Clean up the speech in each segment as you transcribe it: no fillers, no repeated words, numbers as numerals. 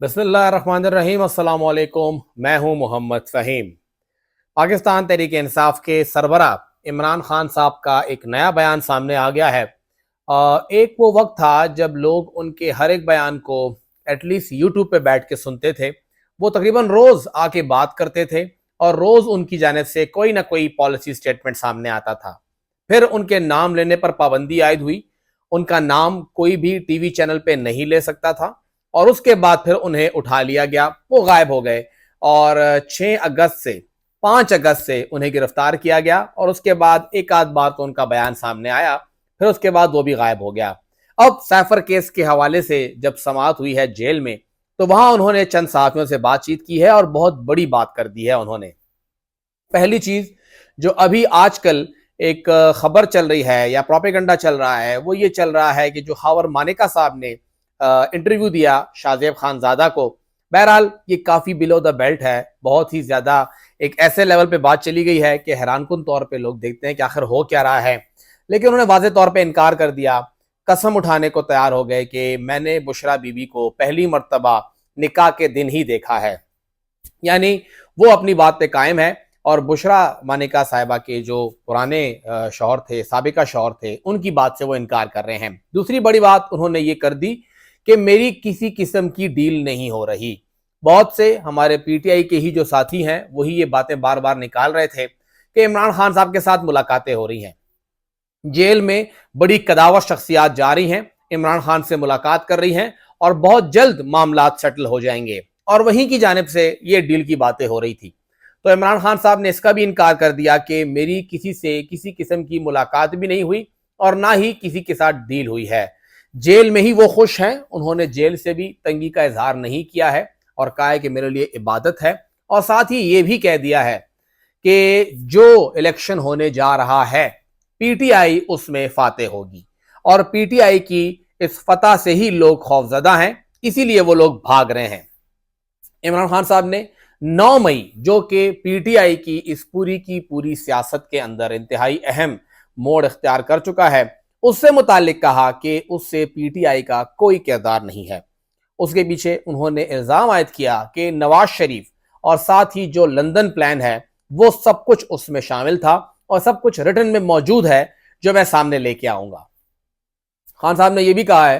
बिस्मिल्लाहिर्रहमानिर्रहीम। अस्सलाम वालेकुम। मैं हूं मोहम्मद फ़हीम। पाकिस्तान तहरीक इंसाफ के सरबरा इमरान खान साहब का एक नया बयान सामने आ गया है। एक वो वक्त था जब लोग उनके हर एक बयान को एटलीस्ट यूट्यूब पे बैठ के सुनते थे। वो तकरीबन रोज़ आके बात करते थे और रोज़ उनकी जानिब से कोई ना कोई पॉलिसी स्टेटमेंट सामने आता था। फिर उनके नाम लेने पर पाबंदी आयद हुई। उनका नाम कोई भी टीवी चैनल पे नहीं ले सकता था और उसके बाद फिर उन्हें उठा लिया गया, वो गायब हो गए और 6 अगस्त से 5 अगस्त से उन्हें गिरफ्तार किया गया और उसके बाद एक आध बार तो उनका बयान सामने आया, फिर उसके बाद वो भी गायब हो गया। अब सैफर केस के हवाले से जब समाअत हुई है जेल में, तो वहां उन्होंने चंद सहाफियों से बातचीत की है और बहुत बड़ी बात कर दी है उन्होंने। पहली चीज जो अभी आजकल एक खबर चल रही है या प्रोपेगेंडा चल रहा है, वो ये चल रहा है कि जो खावर मानेका साहब ने इंटरव्यू दिया शाहजेब खानजादा को, बहरहाल ये काफी बिलो द बेल्ट है, बहुत ही ज्यादा एक ऐसे लेवल पे बात चली गई है कि हैरानकुन तौर पे लोग देखते हैं कि आखिर हो क्या रहा है। लेकिन उन्होंने वाज़ेह तौर पे इनकार कर दिया, कसम उठाने को तैयार हो गए कि मैंने बुशरा बीबी को पहली मर्तबा निकाह के दिन ही देखा है। यानी वो अपनी बात पे कायम है और बुशरा मानिका साहिबा के जो पुराने शौहर थे, साबिका शौहर थे, उनकी बात से वो इनकार कर रहे हैं। दूसरी बड़ी बात उन्होंने ये कर दी कि मेरी किसी किस्म की डील नहीं हो रही। बहुत से हमारे पीटीआई के ही जो साथी हैं वही ये बातें बार बार निकाल रहे थे कि इमरान खान साहब के साथ मुलाकातें हो रही हैं, जेल में बड़ी कदावर शख्सियात जा रही हैं, इमरान खान से मुलाकात कर रही हैं और बहुत जल्द मामला सेटल हो जाएंगे, और वहीं की जानिब से ये डील की बातें हो रही थी। तो इमरान खान साहब ने इसका भी इनकार कर दिया कि मेरी किसी से किसी किस्म की मुलाकात भी नहीं हुई और ना ही किसी के साथ डील हुई है। जेल में ही वो खुश हैं, उन्होंने जेल से भी तंगी का इजहार नहीं किया है और कहा है कि मेरे लिए इबादत है। और साथ ही ये भी कह दिया है कि जो इलेक्शन होने जा रहा है पीटीआई उसमें फातेह होगी और पीटीआई की इस फतह से ही लोग खौफजदा हैं, इसीलिए वो लोग भाग रहे हैं। इमरान खान साहब ने 9 मई जो कि पीटीआई की इस पूरी की पूरी सियासत के अंदर इंतहाई अहम मोड़ इख्तियार कर चुका है, उससे मुतालिक कहा कि उससे पीटीआई का कोई किरदार नहीं है। उसके पीछे उन्होंने इल्जाम आयद किया कि नवाज शरीफ और साथ ही जो लंदन प्लान है वो सब कुछ उसमें शामिल था और सब कुछ रिटर्न में मौजूद है जो मैं सामने लेके आऊंगा। खान साहब ने यह भी कहा है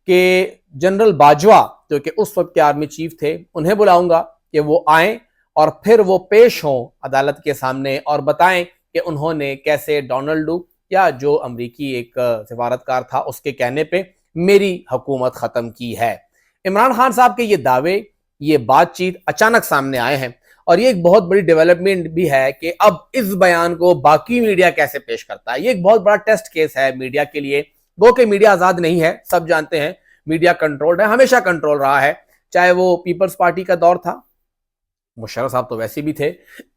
कि जनरल बाजवा जो कि उस वक्त के आर्मी चीफ थे, उन्हें बुलाऊंगा कि वो आए और फिर वो पेश हों अदालत के सामने और बताएं कि उन्होंने कैसे डोनाल्ड या जो अमरीकी एक सिफारतकार था उसके कहने पे मेरी हुकूमत खत्म की है। इमरान खान साहब के ये दावे, ये बातचीत अचानक सामने आए हैं और ये एक बहुत बड़ी डेवलपमेंट भी है कि अब इस बयान को बाकी मीडिया कैसे पेश करता है। ये एक बहुत बड़ा टेस्ट केस है मीडिया के लिए। गो कि मीडिया आजाद नहीं है, सब जानते हैं, मीडिया कंट्रोल्ड है, हमेशा कंट्रोल रहा है, चाहे वो पीपल्स पार्टी का दौर था, मुशर्रफ साहब तो वैसे भी थे,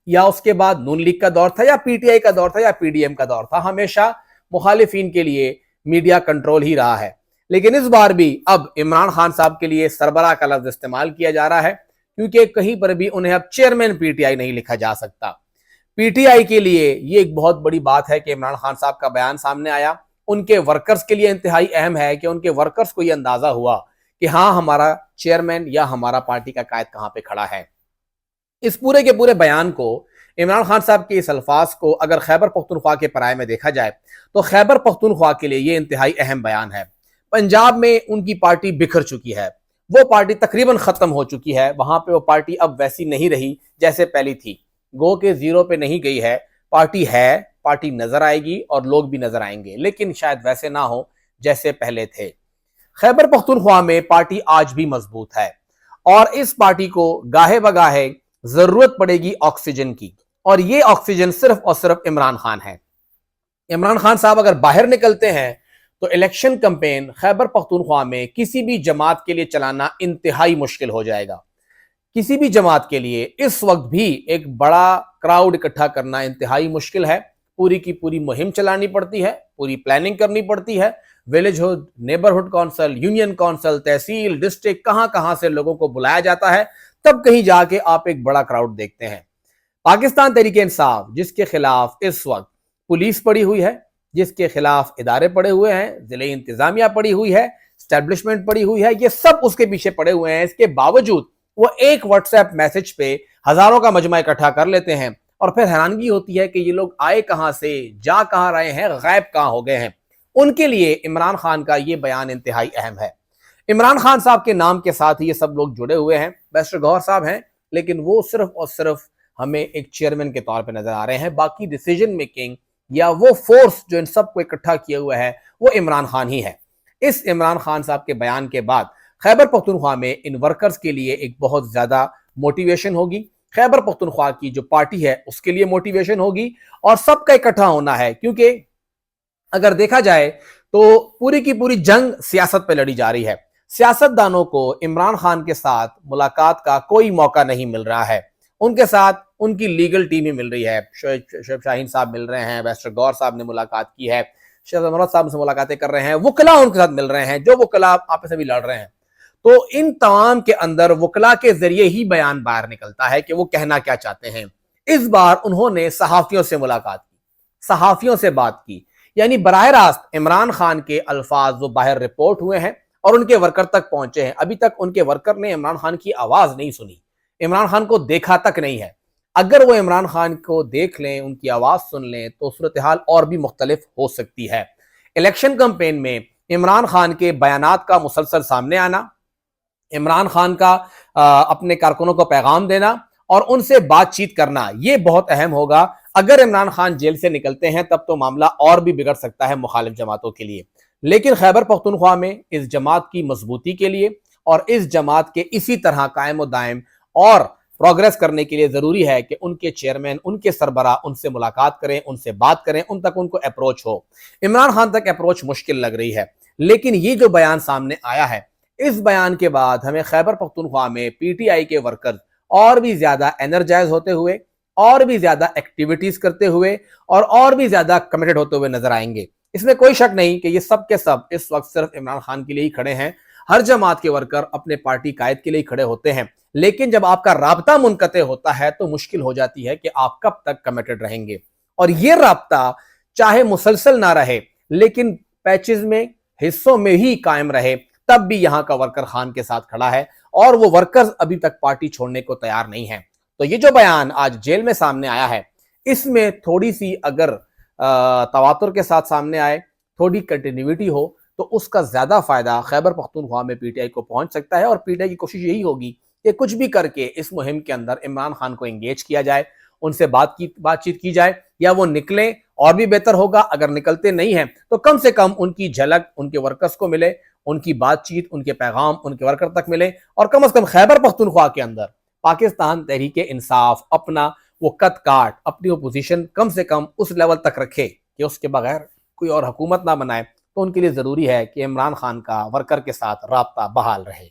या उसके बाद नून लीग का दौर था, या पीटीआई का दौर था, या पीडीएम का दौर था, हमेशा मुखालिफिन के लिए मीडिया कंट्रोल ही रहा है। लेकिन इस बार भी अब इमरान खान साहब के लिए सरबराह का लफ्ज इस्तेमाल किया जा रहा है क्योंकि कहीं पर भी उन्हें अब चेयरमैन पीटीआई नहीं लिखा जा सकता। पीटीआई के लिए ये एक बहुत बड़ी बात है कि इमरान खान साहब का बयान सामने आया। उनके वर्कर्स के लिए इंतहाई अहम है कि उनके वर्कर्स को यह अंदाजा हुआ कि हाँ, हमारा चेयरमैन या हमारा पार्टी का कायद कहां पे खड़ा है। इस पूरे के पूरे बयान को, इमरान खान साहब के इस अल्फाज को अगर खैबर पख्तूनख्वा के पराये में देखा जाए तो खैबर पख्तूनख्वा के लिए ये इंतहाई अहम बयान है। पंजाब में उनकी पार्टी बिखर चुकी है, वो पार्टी तकरीबन खत्म हो चुकी है, वहां पे वो पार्टी अब वैसी नहीं रही जैसे पहली थी। गो के जीरो पे नहीं गई है, पार्टी है, पार्टी नजर आएगी और लोग भी नजर आएंगे, लेकिन शायद वैसे ना हो जैसे पहले थे। खैबर पख्तूनख्वा में पार्टी आज भी मजबूत है और इस पार्टी को गाहे बगाहे जरूरत पड़ेगी ऑक्सीजन की, और ये ऑक्सीजन सिर्फ और सिर्फ इमरान खान है। इमरान खान साहब अगर बाहर निकलते हैं तो इलेक्शन कैंपेन खैबर पख्तूनख्वा में किसी भी जमात के लिए चलाना इंतहाई मुश्किल हो जाएगा। किसी भी जमात के लिए इस वक्त भी एक बड़ा क्राउड इकट्ठा करना इंतहाई मुश्किल है। पूरी की पूरी मुहिम चलानी पड़ती है, पूरी प्लानिंग करनी पड़ती है। विलेजहुड, नेबरहुड काउंसिल, यूनियन काउंसिल, तहसील, डिस्ट्रिक्ट, कहां कहां से लोगों को बुलाया जाता है, तब कहीं जाके आप एक बड़ा क्राउड देखते हैं। पाकिस्तान तहरीक इंसाफ जिसके खिलाफ इस वक्त पुलिस पड़ी हुई है, जिसके खिलाफ इदारे पड़े हुए हैं, जिले इंतजामिया पड़ी हुई है, اسٹیبلشمنٹ پڑی ہوئی ہے, یہ سب اس کے پیچھے پڑے ہوئے ہیں. اس کے باوجود وہ ایک واٹس ایپ میسج پہ ہزاروں کا مجمع اکٹھا کر لیتے ہیں, اور پھر حیرانگی ہوتی ہے کہ یہ لوگ آئے کہاں سے, جا کہاں رہے ہیں, غائب کہاں ہو گئے ہیں. ان کے لیے عمران خان کا یہ بیان انتہائی اہم ہے. عمران خان صاحب کے نام کے ساتھ یہ سب لوگ جڑے ہوئے ہیں. بیرسٹر گوہر صاحب ہیں, لیکن وہ صرف اور صرف ہمیں ایک چیئرمین کے طور پہ نظر آ رہے ہیں. باقی ڈیسیجن میکنگ یا وہ فورس جو ان سب کو اکٹھا کیا ہوا ہے وہ عمران خان ہی ہے. اس عمران خان صاحب کے بیان کے بعد خیبر پختونخوا میں ان ورکرز کے لیے ایک بہت زیادہ موٹیویشن ہوگی. خیبر پختونخوا کی جو پارٹی ہے اس کے لیے موٹیویشن ہوگی, اور سب کا اکٹھا ہونا ہے, کیونکہ اگر دیکھا جائے تو پوری کی پوری جنگ سیاست پہ لڑی جا رہی ہے. سیاستدانوں کو عمران خان کے ساتھ ملاقات کا کوئی موقع نہیں مل رہا ہے. ان کے ساتھ ان کی لیگل ٹیم ہی مل رہی ہے. شعیب شاہین صاحب مل رہے ہیں, بیرسٹر گوہر صاحب نے ملاقات کی ہے, شیخ عمرت صاحب سے ملاقاتیں کر رہے ہیں, وکلاء ان کے ساتھ مل رہے ہیں, جو وکلاء آپس میں بھی لڑ رہے ہیں. تو ان تمام کے اندر وکلاء کے ذریعے ہی بیان باہر نکلتا ہے کہ وہ کہنا کیا چاہتے ہیں. اس بار انہوں نے صحافیوں سے ملاقات کی, صحافیوں سے بات کی, یعنی براہ راست عمران خان کے الفاظ وہ باہر رپورٹ ہوئے ہیں اور ان کے ورکر تک پہنچے ہیں. ابھی تک ان کے ورکر نے عمران خان کی آواز نہیں سنی, عمران خان کو دیکھا تک نہیں ہے. اگر وہ عمران خان کو دیکھ لیں, ان کی آواز سن لیں, تو صورتحال اور بھی مختلف ہو سکتی ہے. الیکشن کمپین میں عمران خان کے بیانات کا مسلسل سامنے آنا, عمران خان کا اپنے کارکنوں کو پیغام دینا اور ان سے بات چیت کرنا, یہ بہت اہم ہوگا. اگر عمران خان جیل سے نکلتے ہیں تب تو معاملہ اور بھی بگڑ سکتا ہے مخالف جماعتوں کے لیے. لیکن خیبر پختونخوا میں اس جماعت کی مضبوطی کے لیے اور اس جماعت کے اسی طرح قائم و دائم اور پروگریس کرنے کے لیے ضروری ہے کہ ان کے چیئرمین, ان کے سربراہ ان سے ملاقات کریں, ان سے بات کریں, ان تک ان کو اپروچ ہو. عمران خان تک اپروچ مشکل لگ رہی ہے, لیکن یہ جو بیان سامنے آیا ہے, اس بیان کے بعد ہمیں خیبر پختونخوا میں پی ٹی آئی کے ورکرز اور بھی زیادہ انرجائز ہوتے ہوئے, اور بھی زیادہ ایکٹیویٹیز کرتے ہوئے, اور بھی زیادہ کمیٹڈ ہوتے ہوئے نظر آئیں گے. اس میں کوئی شک نہیں کہ یہ سب کے سب اس وقت صرف عمران خان کے لیے ہی کھڑے ہیں. ہر جماعت کے ورکر اپنے پارٹی قائد کے لیے کھڑے ہوتے ہیں, لیکن جب آپ کا رابطہ منقطع ہوتا ہے تو مشکل ہو جاتی ہے کہ آپ کب تک کمیٹڈ رہیں گے. اور یہ رابطہ چاہے مسلسل نہ رہے لیکن پیچز میں, حصوں میں ہی قائم رہے, تب بھی یہاں کا ورکر خان کے ساتھ کھڑا ہے, اور وہ ورکرز ابھی تک پارٹی چھوڑنے کو تیار نہیں ہیں. تو یہ جو بیان آج جیل میں سامنے آیا ہے, اس میں تھوڑی سی اگر تواتر کے ساتھ سامنے آئے, تھوڑی کنٹینیوٹی ہو, تو اس کا زیادہ فائدہ خیبر پختونخوا میں پی ٹی آئی کو پہنچ سکتا ہے. اور پی ٹی آئی کی کوشش یہی ہوگی کہ کچھ بھی کر کے اس مہم کے اندر عمران خان کو انگیج کیا جائے, ان سے بات چیت کی جائے, یا وہ نکلیں اور بھی بہتر ہوگا. اگر نکلتے نہیں ہیں تو کم سے کم ان کی جھلک ان کے ورکرز کو ملے, ان کی بات چیت, ان کے پیغام ان کے ورکر تک ملے, اور کم از کم خیبر پختونخوا کے اندر پاکستان تحریک انصاف اپنا وہ قد کاٹ, اپنی اپوزیشن کم سے کم اس لیول تک رکھے کہ اس کے بغیر کوئی اور حکومت نہ بنائے. تو ان کے لیے ضروری ہے کہ عمران خان کا ورکر کے ساتھ رابطہ بحال رہے.